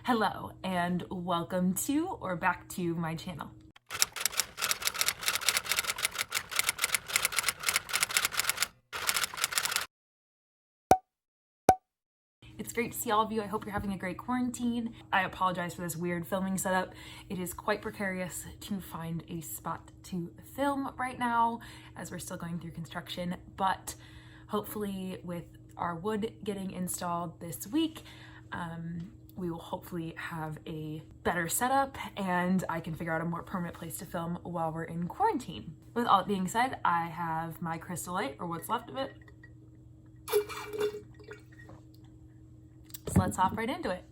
Hello and welcome to or back to my channel. It's great to see all of you. I hope you're having a great quarantine. I apologize for this weird filming setup. It is quite precarious to find a spot to film right now as we're still going through construction, but hopefully with our wood getting installed this week, we will hopefully have a better setup and I can figure out a more permanent place to film while we're in quarantine. With all that being said, I have my crystal light, or what's left of it. So let's hop right into it.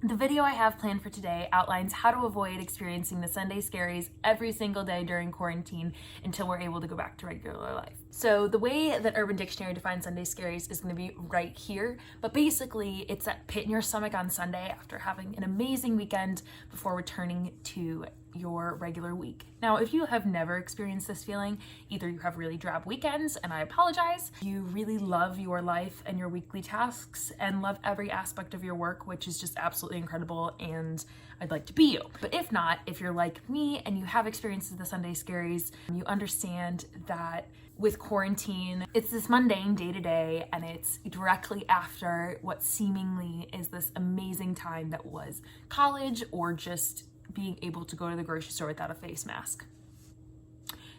The video I have planned for today outlines how to avoid experiencing the Sunday scaries every single day during quarantine until we're able to go back to regular life. So the way that Urban Dictionary defines Sunday scaries is going to be right here, but basically it's that pit in your stomach on Sunday after having an amazing weekend before returning to your regular week. Now, if you have never experienced this feeling, either you have really drab weekends, and I apologize, you really love your life and your weekly tasks and love every aspect of your work, which is just absolutely incredible, and I'd like to be you. But if not, if you're like me and you have experienced the Sunday scaries, you understand that with quarantine, it's this mundane day-to-day, and it's directly after what seemingly is this amazing time that was college or just being able to go to the grocery store without a face mask.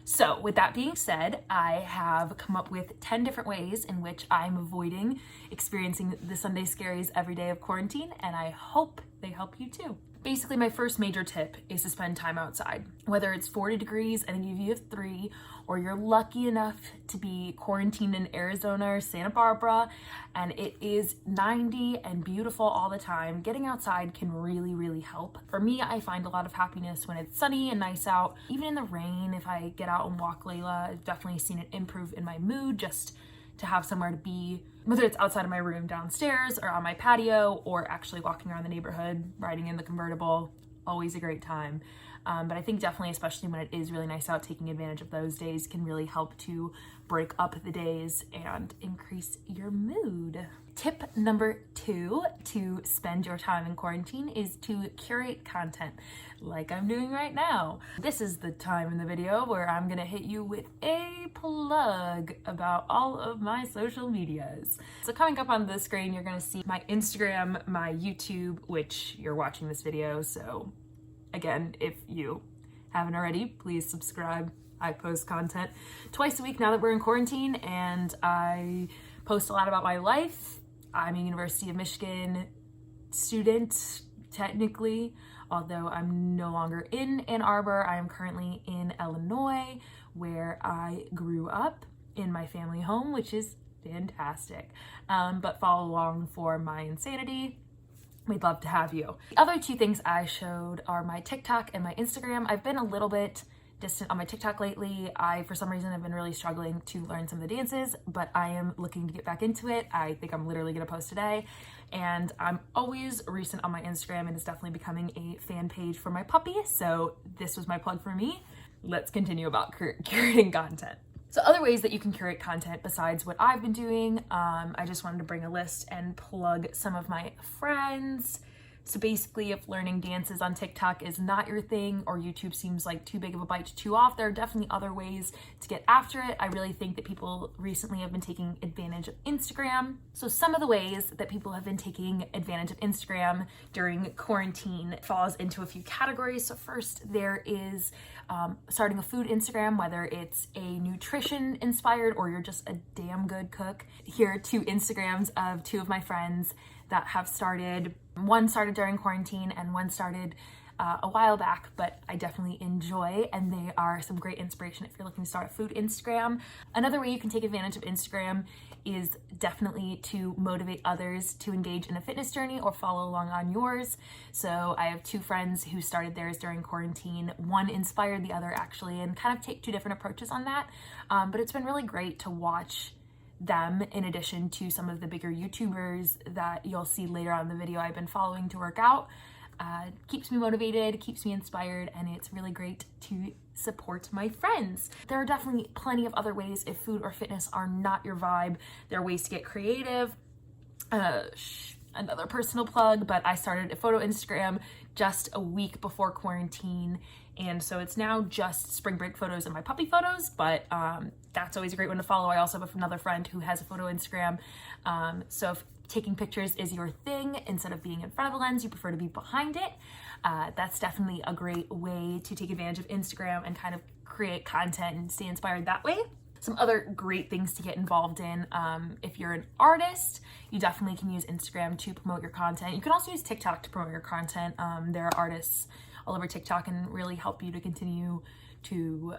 So with that being said, I have come up with 10 different ways in which I'm avoiding experiencing the Sunday scaries every day of quarantine, and I hope they help you too. Basically, my first major tip is to spend time outside. Whether it's 40 degrees and a UV of 3, or you're lucky enough to be quarantined in Arizona or Santa Barbara, and it is 90 and beautiful all the time, getting outside can really, really help. For me, I find a lot of happiness when it's sunny and nice out. Even in the rain, if I get out and walk Layla, I've definitely seen it improve in my mood just to have somewhere to be, whether it's outside of my room downstairs or on my patio or actually walking around the neighborhood, riding in the convertible, always a great time. But I think definitely, especially when it is really nice out, taking advantage of those days can really help to break up the days and increase your mood. Tip number 2 to spend your time in quarantine is to curate content like I'm doing right now. This is the time in the video where I'm gonna hit you with a plug about all of my social medias. So coming up on the screen, you're gonna see my Instagram, my YouTube, which you're watching this video, so again, if you haven't already, please subscribe. I post content twice a week now that we're in quarantine, and I post a lot about my life. I'm a University of Michigan student, technically, although I'm no longer in Ann Arbor. I am currently in Illinois, where I grew up in my family home, which is fantastic. But follow along for my insanity. We'd love to have you. The other 2 things I showed are my TikTok and my Instagram. I've been a little bit distant on my TikTok lately. For some reason, have been really struggling to learn some of the dances, but I am looking to get back into it. I think I'm literally gonna post today. And I'm always recent on my Instagram, and it's definitely becoming a fan page for my puppy. So this was my plug for me. Let's continue about curating content. So other ways that you can curate content besides what I've been doing, I just wanted to bring a list and plug some of my friends. So basically, if learning dances on TikTok is not your thing or YouTube seems like too big of a bite to chew off, there are definitely other ways to get after it. I really think that people recently have been taking advantage of Instagram. So some of the ways that people have been taking advantage of Instagram during quarantine falls into a few categories. So first, there is starting a food Instagram, whether it's a nutrition inspired or you're just a damn good cook. Here are 2 Instagrams of 2 of my friends that have started. One started during quarantine and one started a while back, but I definitely enjoy, and they are some great inspiration if you're looking to start a food Instagram. Another way you can take advantage of Instagram is definitely to motivate others to engage in a fitness journey or follow along on yours. So I have 2 friends who started theirs during quarantine. One inspired the other actually, and kind of take 2 different approaches on that. But it's been really great to watch them in addition to some of the bigger YouTubers that you'll see later on in the video I've been following to work out. keeps me motivated, keeps me inspired, and it's really great to support my friends. There are definitely plenty of other ways if food or fitness are not your vibe. There are ways to get creative. Another personal plug, but I started a photo Instagram just a week before quarantine, and so it's now just spring break photos and my puppy photos, but that's always a great one to follow. I also have another friend who has a photo Instagram, so if taking pictures is your thing, instead of being in front of the lens, you prefer to be behind it, that's definitely a great way to take advantage of Instagram and kind of create content and stay inspired that way. Some other great things to get involved in. If you're an artist, you definitely can use Instagram to promote your content. You can also use TikTok to promote your content. There are artists all over TikTok and really help you to continue to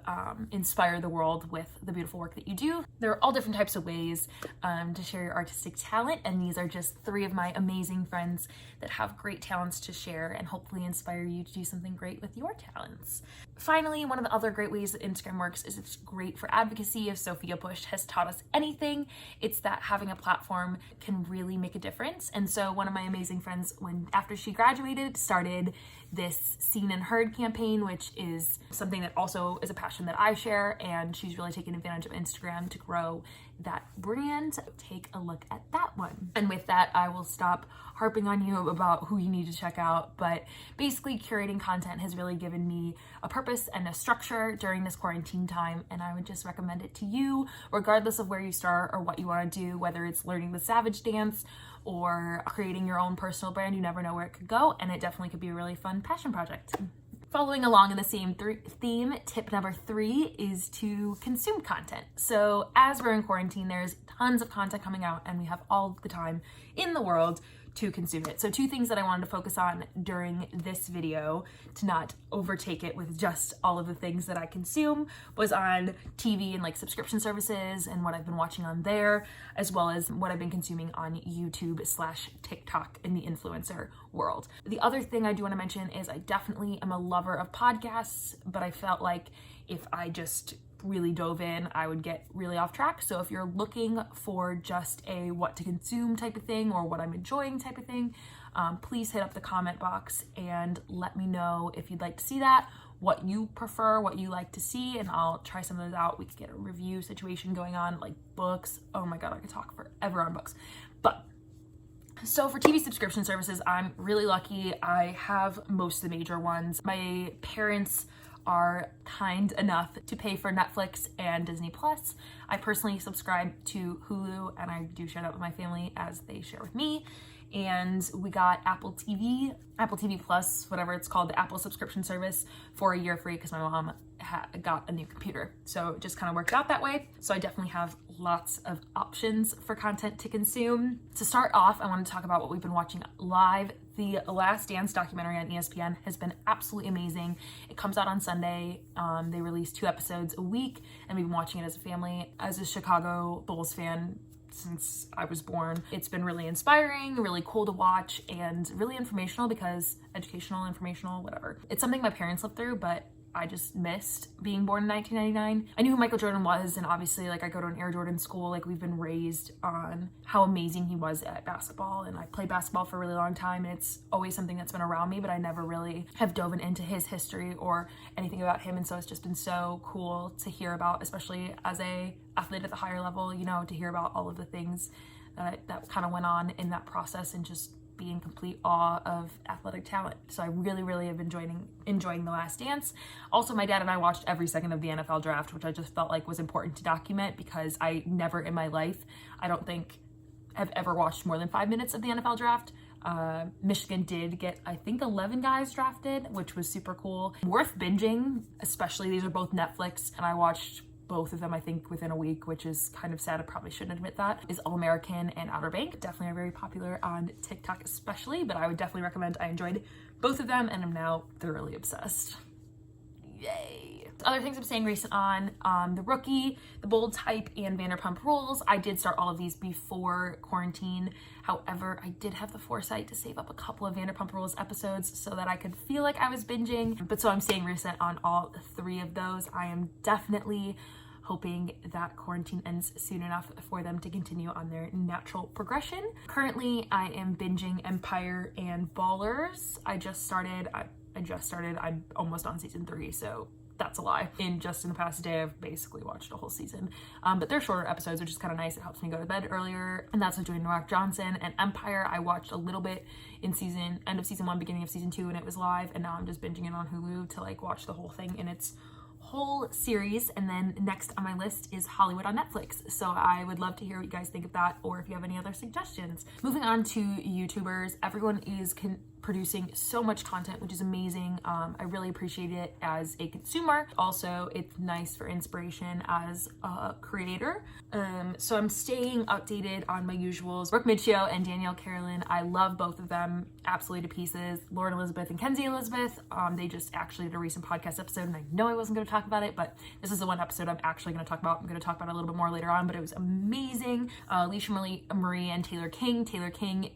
inspire the world with the beautiful work that you do. There are all different types of ways to share your artistic talent, and these are just 3 of my amazing friends that have great talents to share and hopefully inspire you to do something great with your talents. Finally, one of the other great ways that Instagram works is it's great for advocacy. If Sophia Bush has taught us anything, it's that having a platform can really make a difference. And so one of my amazing friends, after she graduated, started this Seen and Heard campaign, which is something that also is a passion that I share, and she's really taken advantage of Instagram to grow that brand. Take a look at that one. And with that, I will stop harping on you about who you need to check out, but basically curating content has really given me a purpose and a structure during this quarantine time, and I would just recommend it to you, regardless of where you start or what you want to do, whether it's learning the Savage Dance or creating your own personal brand. You never know where it could go, and it definitely could be a really fun passion project. Following along in the same theme, tip number 3 is to consume content. So as we're in quarantine, there's tons of content coming out, and we have all the time in the world to consume it. So 2 things that I wanted to focus on during this video to not overtake it with just all of the things that I consume was on TV and like subscription services and what I've been watching on there, as well as what I've been consuming on YouTube/TikTok in the influencer world. The other thing I do want to mention is I definitely am a lover of podcasts, but I felt like if I just really dove in, I would get really off track. So if you're looking for just a what to consume type of thing or what I'm enjoying type of thing, please hit up the comment box and let me know if you'd like to see that, what you prefer, what you like to see, and I'll try some of those out. We could get a review situation going on, like books. Oh my God, I could talk forever on books. But so for TV subscription services, I'm really lucky. I have most of the major ones. My parents are kind enough to pay for Netflix and Disney Plus. I personally subscribe to Hulu, and I do share that with my family as they share with me. And we got Apple TV Plus, whatever it's called, the Apple subscription service, for a year free because my mom got a new computer. So it just kind of worked out that way. So I definitely have lots of options for content to consume. To start off, I want to talk about what we've been watching live. The Last Dance documentary on ESPN has been absolutely amazing. It comes out on Sunday. They release 2 episodes a week, and we've been watching it as a family. As a Chicago Bulls fan since I was born, it's been really inspiring, really cool to watch, and really informational because educational, informational, whatever. It's something my parents lived through, but I just missed being born in 1999. I knew who Michael Jordan was, and obviously like I go to an Air Jordan school, like we've been raised on how amazing he was at basketball, and I played basketball for a really long time, and it's always something that's been around me, but I never really have dove into his history or anything about him. And so it's just been so cool to hear about, especially as a athlete at the higher level, you know, to hear about all of the things that kind of went on in that process and just be in complete awe of athletic talent. So I really have been enjoying The Last Dance. Also, my dad and I watched every second of the NFL draft, which I just felt like was important to document because I never in my life, I don't think, have ever watched more than 5 minutes of the NFL draft. Michigan did get, I think, 11 guys drafted, which was super cool. Worth binging, especially these are both Netflix, and I watched both of them, I think, within a week, which is kind of sad. I probably shouldn't admit that. Is All-American and Outer Bank. Definitely are very popular on TikTok especially, but I would definitely recommend. I enjoyed both of them and I'm now thoroughly obsessed. Yay. Other things I'm staying recent on, The Rookie, The Bold Type, and Vanderpump Rules. I did start all of these before quarantine. However, I did have the foresight to save up a couple of Vanderpump Rules episodes so that I could feel like I was binging. But so I'm staying recent on all 3 of those. I am definitely hoping that quarantine ends soon enough for them to continue on their natural progression. Currently, I am binging Empire and Ballers. I'm almost on season 3, so that's a lie. In the past day, I've basically watched a whole season. But they're shorter episodes, which is kind of nice. It helps me go to bed earlier. And that's with Dwayne The Rock Johnson. And Empire, I watched a little bit in end of season 1, beginning of season 2, and it was live. And now I'm just binging it on Hulu to like watch the whole thing in its whole series. And then next on my list is Hollywood on Netflix. So I would love to hear what you guys think of that, or if you have any other suggestions. Moving on to YouTubers, everyone is producing so much content, which is amazing. I really appreciate it as a consumer. Also, it's nice for inspiration as a creator. So I'm staying updated on my usuals. Brooke Midshio and Danielle Carolyn, I love both of them absolutely to pieces. Lauren Elizabeth and Kenzie Elizabeth, they just actually did a recent podcast episode, and I know I wasn't going to talk about it, but this is the one episode I'm actually going to talk about. I'm going to talk about it a little bit more later on, but it was amazing. Alicia Marie and Taylor King. Taylor King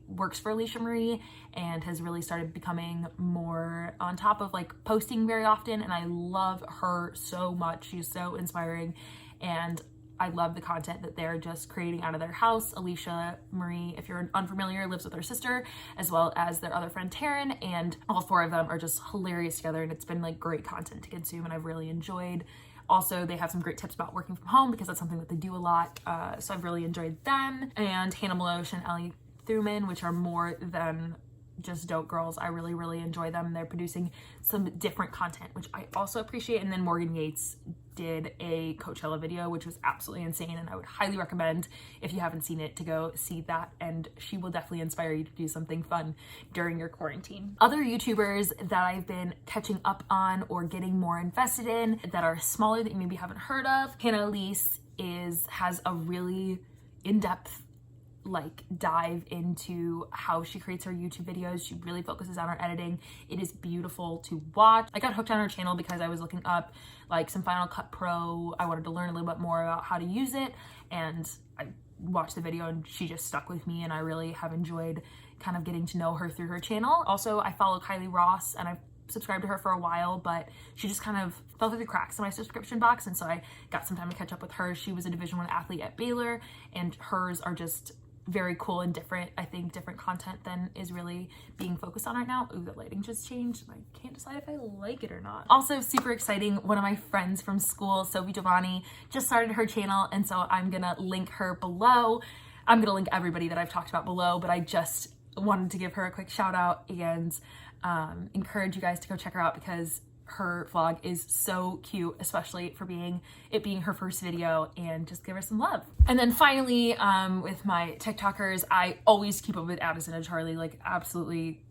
works for Alicia Marie and has really started becoming more on top of like posting very often, and I love her so much. She's so inspiring, and I love the content that they're just creating out of their house. Alicia Marie, if you're unfamiliar, lives with her sister as well as their other friend Taryn, and all 4 of them are just hilarious together, and it's been like great content to consume, and I've really enjoyed. Also, they have some great tips about working from home because that's something that they do a lot, so I've really enjoyed them. And Hannah Maloche and Ellie Thuman, which are more than just dope girls. I really, really enjoy them. They're producing some different content, which I also appreciate. And then Morgan Yates did a Coachella video, which was absolutely insane, and I would highly recommend, if you haven't seen it, to go see that, and she will definitely inspire you to do something fun during your quarantine. Other YouTubers that I've been catching up on or getting more invested in that are smaller that you maybe haven't heard of, Hannah Elise has a really in-depth dive into how she creates her YouTube videos. She really focuses on her editing. It is beautiful to watch. I got hooked on her channel because I was looking up some Final Cut Pro. I wanted to learn a little bit more about how to use it, and I watched the video and she just stuck with me, and I really have enjoyed kind of getting to know her through her channel. Also, I follow Kylie Ross, and I've subscribed to her for a while, but she just kind of fell through the cracks in my subscription box, and so I got some time to catch up with her. She was a Division I athlete at Baylor, and hers are just very cool and different. I think different content than is really being focused on right now. Ooh, the lighting just changed. I can't decide if I like it or not. Also super exciting, one of my friends from school, Sophie Giovanni, just started her channel, and so I'm gonna link her below. I'm gonna link everybody that I've talked about below, but I just wanted to give her a quick shout out and encourage you guys to go check her out because her vlog is so cute, especially for being her first video, and just give her some love. And then finally, with my TikTokers, I always keep up with Addison and Charlie, absolutely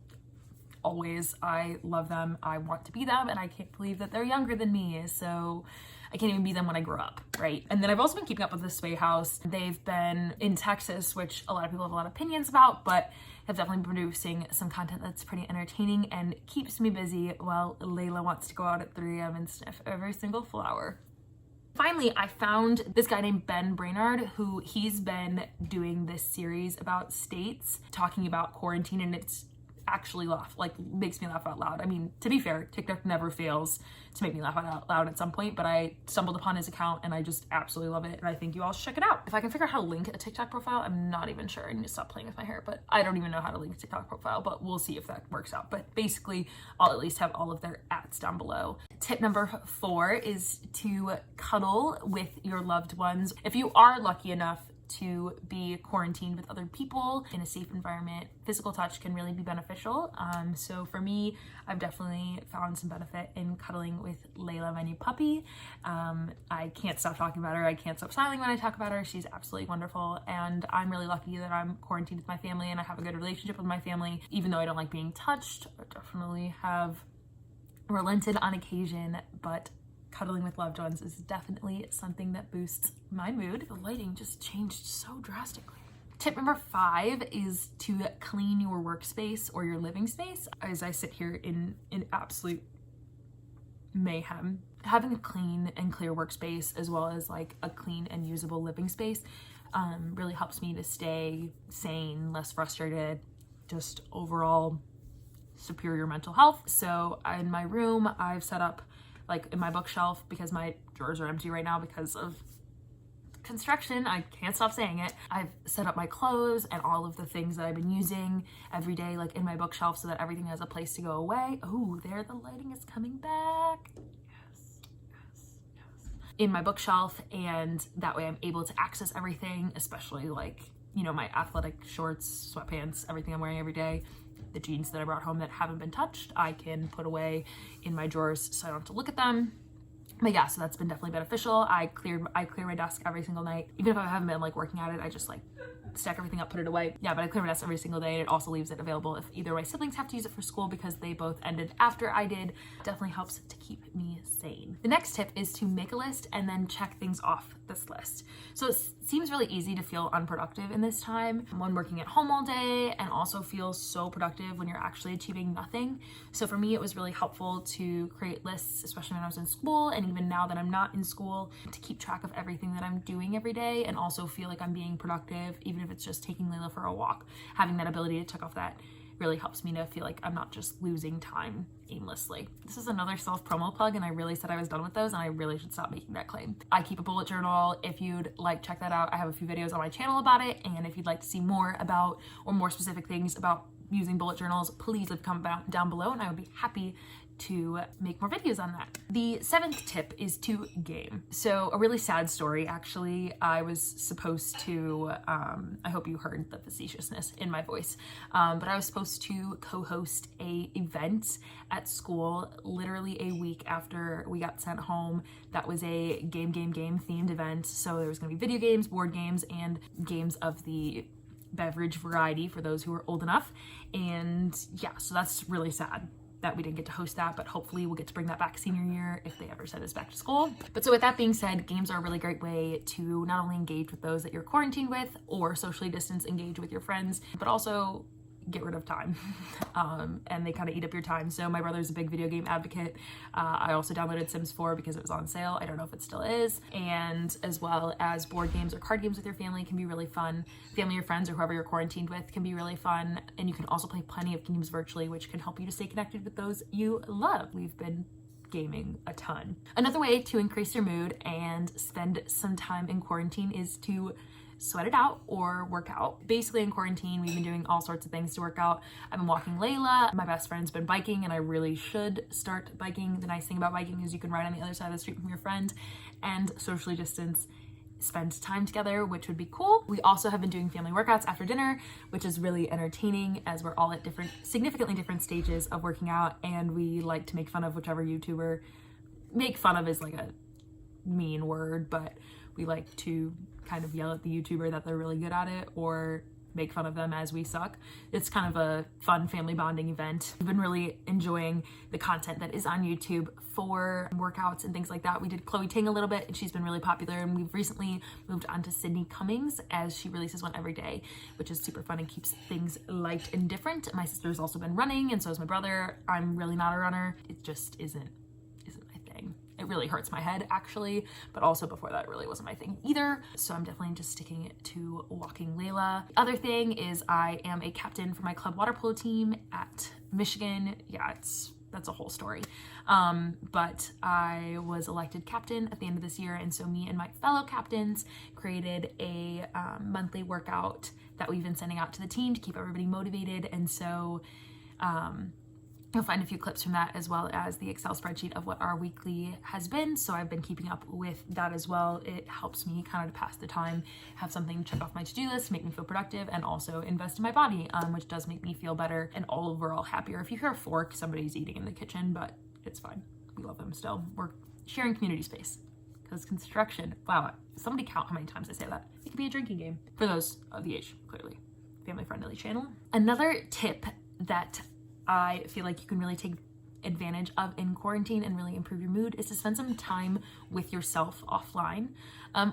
always. I love them. I want to be them, and I can't believe that they're younger than me, so I can't even be them when I grow up, right? And then I've also been keeping up with the Sway House. They've been in Texas, which a lot of people have a lot of opinions about, but have definitely been producing some content that's pretty entertaining and keeps me busy while Layla wants to go out at 3 a.m. and sniff every single flower. Finally, I found this guy named Ben Brainard, he's been doing this series about states, talking about quarantine, and it's actually makes me laugh out loud. I mean, to be fair, TikTok never fails to make me laugh out loud at some point, but I stumbled upon his account and I just absolutely love it, and I think you all should check it out. If I can figure out how to link a TikTok profile, I'm not even sure. I need to stop playing with my hair, but I don't even know how to link a TikTok profile, but we'll see if that works out. But basically, I'll at least have all of their ads down below. Tip number 4 is to cuddle with your loved ones. If you are lucky enough to be quarantined with other people in a safe environment, physical touch can really be beneficial. So for me, I've definitely found some benefit in cuddling with Layla, my new puppy. I can't stop talking about her. I can't stop smiling when I talk about her. She's absolutely wonderful. And I'm really lucky that I'm quarantined with my family and I have a good relationship with my family. Even though I don't like being touched, I definitely have relented on occasion, but cuddling with loved ones is definitely something that boosts my mood. The lighting just changed so drastically. Tip number 5 is to clean your workspace or your living space. As I sit here in absolute mayhem, having a clean and clear workspace as well as a clean and usable living space really helps me to stay sane, less frustrated, just overall superior mental health. So in my room, I've set up like in my bookshelf, because my drawers are empty right now because of construction. I can't stop saying it. I've set up my clothes and all of the things that I've been using every day, like in my bookshelf, so that everything has a place to go away. Oh, there, the lighting is coming back. In my bookshelf, and that way I'm able to access everything, especially like, you know, my athletic shorts, sweatpants, everything I'm wearing every day. The jeans that I brought home that haven't been touched, I can put away in my drawers so I don't have to look at them. But yeah, so that's been definitely beneficial. I clear my desk every single night. Even if I haven't been like working at it, I just like stack everything up, put it away. Yeah, but I clear my desk every single day, and it also leaves it available if either my siblings have to use it for school, because they both ended after I did. Definitely helps to keep me sane. The next tip is to make a list and then check things off this list. So it seems really easy to feel unproductive in this time when working at home all day, and also feel so productive when you're actually achieving nothing. So for me, it was really helpful to create lists, especially when I was in school, and even now that I'm not in school, to keep track of everything that I'm doing every day and also feel like I'm being productive, even if it's just taking Layla for a walk. Having that ability to check off that really helps me to feel like I'm not just losing time aimlessly. This is another self-promo plug, and I really said I was done with those, and I really should stop making that claim. I keep a bullet journal. If you'd like, check that out. I have a few videos on my channel about it, and if you'd like to see more about, or more specific things about using bullet journals, please leave a comment down below, and I would be happy to make more videos on that. The 7th tip is to game. So a really sad story, actually. I was supposed to, I hope you heard the facetiousness in my voice, but I was supposed to co-host a event at school literally a week after we got sent home. That was a game themed event. So there was gonna be video games, board games, and games of the beverage variety for those who are old enough. And yeah, so that's really sad that we didn't get to host that, but hopefully we'll get to bring that back senior year if they ever send us back to school. But so with that being said, games are a really great way to not only engage with those that you're quarantined with, or socially distance engage with your friends, but also get rid of time. And they kind of eat up your time. So my brother's a big video game advocate. I also downloaded Sims 4 because it was on sale. I don't know if it still is. And as well as board games or card games with your family can be really fun. Family or friends or whoever you're quarantined with can be really fun. And you can also play plenty of games virtually, which can help you to stay connected with those you love. We've been gaming a ton. Another way to increase your mood and spend some time in quarantine is to sweat it out or work out. Basically in quarantine, we've been doing all sorts of things to work out. I've been walking Layla. My best friend's been biking, and I really should start biking. The nice thing about biking is you can ride on the other side of the street from your friend and socially distance, spend time together, which would be cool. We also have been doing family workouts after dinner, which is really entertaining as we're all at significantly different stages of working out, and we like to make fun of whichever YouTuber. Make fun of is like a mean word, but we like to kind of yell at the YouTuber that they're really good at it, or make fun of them as we suck. It's kind of a fun family bonding event. I've been really enjoying the content that is on YouTube for workouts and things like that. We did Chloe Ting a little bit, and she's been really popular, and we've recently moved on to Sydney Cummings, as she releases one every day, which is super fun and keeps things light and different. My sister's also been running, and so is my brother. I'm really not a runner. It just isn't my thing. It really hurts my head, actually, but also before that, it really wasn't my thing either. So I'm definitely just sticking to walking Layla. The other thing is I am a captain for my club water polo team at Michigan. Yeah, that's a whole story. But I was elected captain at the end of this year, and so me and my fellow captains created a monthly workout that we've been sending out to the team to keep everybody motivated. And so you'll find a few clips from that, as well as the Excel spreadsheet of what our weekly has been. So I've been keeping up with that as well. It helps me kind of to pass the time, have something to check off my to-do list, make me feel productive, and also invest in my body, which does make me feel better and overall happier. If you hear a fork, somebody's eating in the kitchen, but it's fine. We love them still. We're sharing community space. Because construction, wow, somebody count how many times I say that. It could be a drinking game for those of the age, clearly. Family friendly channel. Another tip that I feel like you can really take advantage of in quarantine and really improve your mood is to spend some time with yourself offline,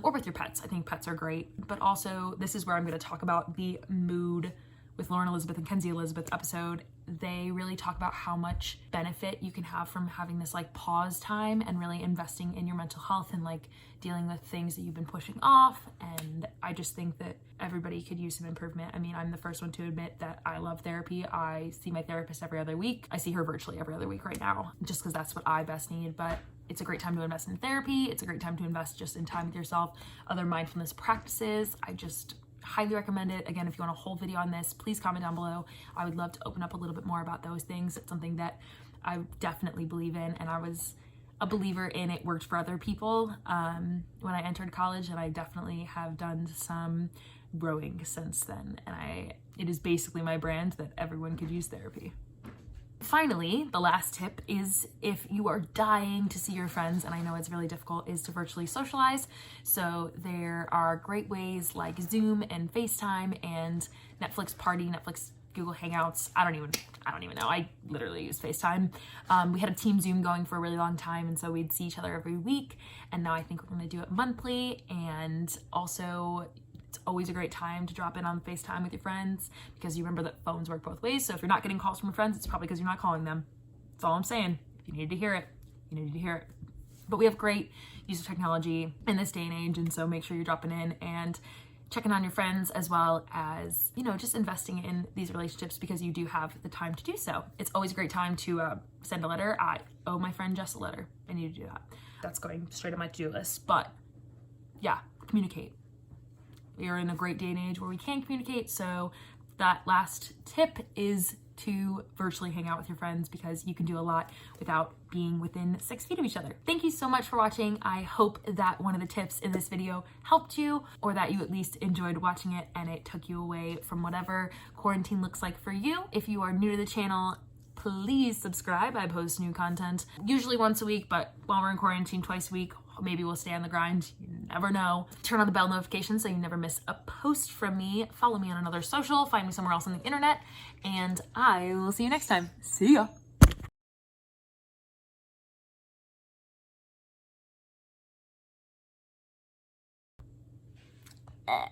or with your pets. I think pets are great, but also this is where I'm going to talk about the mood with Lauren Elizabeth and Kenzie Elizabeth's episode. They really talk about how much benefit you can have from having this like pause time and really investing in your mental health and like dealing with things that you've been pushing off. And I just think that everybody could use some improvement. I mean, I'm the first one to admit that I love therapy. I see my therapist every other week. I see her virtually every other week right now, just because that's what I best need. But It's a great time to invest in therapy. It's a great time to invest just in time with yourself, other mindfulness practices. I just highly recommend it. Again, if you want a whole video on this, please comment down below. I would love to open up a little bit more about those things. It's something that I definitely believe in, and I was a believer in it, worked for other people when I entered college, and I definitely have done some growing since then, and it is basically my brand that everyone could use therapy. Finally, the last tip is if you are dying to see your friends, and I know it's really difficult, is to virtually socialize. So there are great ways like Zoom and FaceTime and Netflix Party, Netflix Google Hangouts. I don't even know. I literally use FaceTime. We had a team Zoom going for a really long time, and so we'd see each other every week. And now I think we're going to do it monthly. And also, it's always a great time to drop in on FaceTime with your friends, because you remember that phones work both ways. So if you're not getting calls from your friends, it's probably because you're not calling them. That's all I'm saying. If you needed to hear it, you needed to hear it. But we have great use of technology in this day and age, and so make sure you're dropping in and checking on your friends, as well as, you know, just investing in these relationships because you do have the time to do so. It's always a great time to send a letter. I owe my friend Jess a letter. I need to do that. That's going straight on my to-do list. But yeah, communicate. We are in a great day and age where we can communicate, so that last tip is to virtually hang out with your friends, because you can do a lot without being within 6 feet of each other. Thank you so much for watching. I hope that one of the tips in this video helped you, or that you at least enjoyed watching it and it took you away from whatever quarantine looks like for you. If you are new to the channel, please subscribe. I post new content usually once a week, but while we're in quarantine, twice a week. Maybe we'll stay on the grind. You never know. Turn on the bell notification so you never miss a post from me. Follow me on another social. Find me somewhere else on the internet. And I will see you next time. See ya.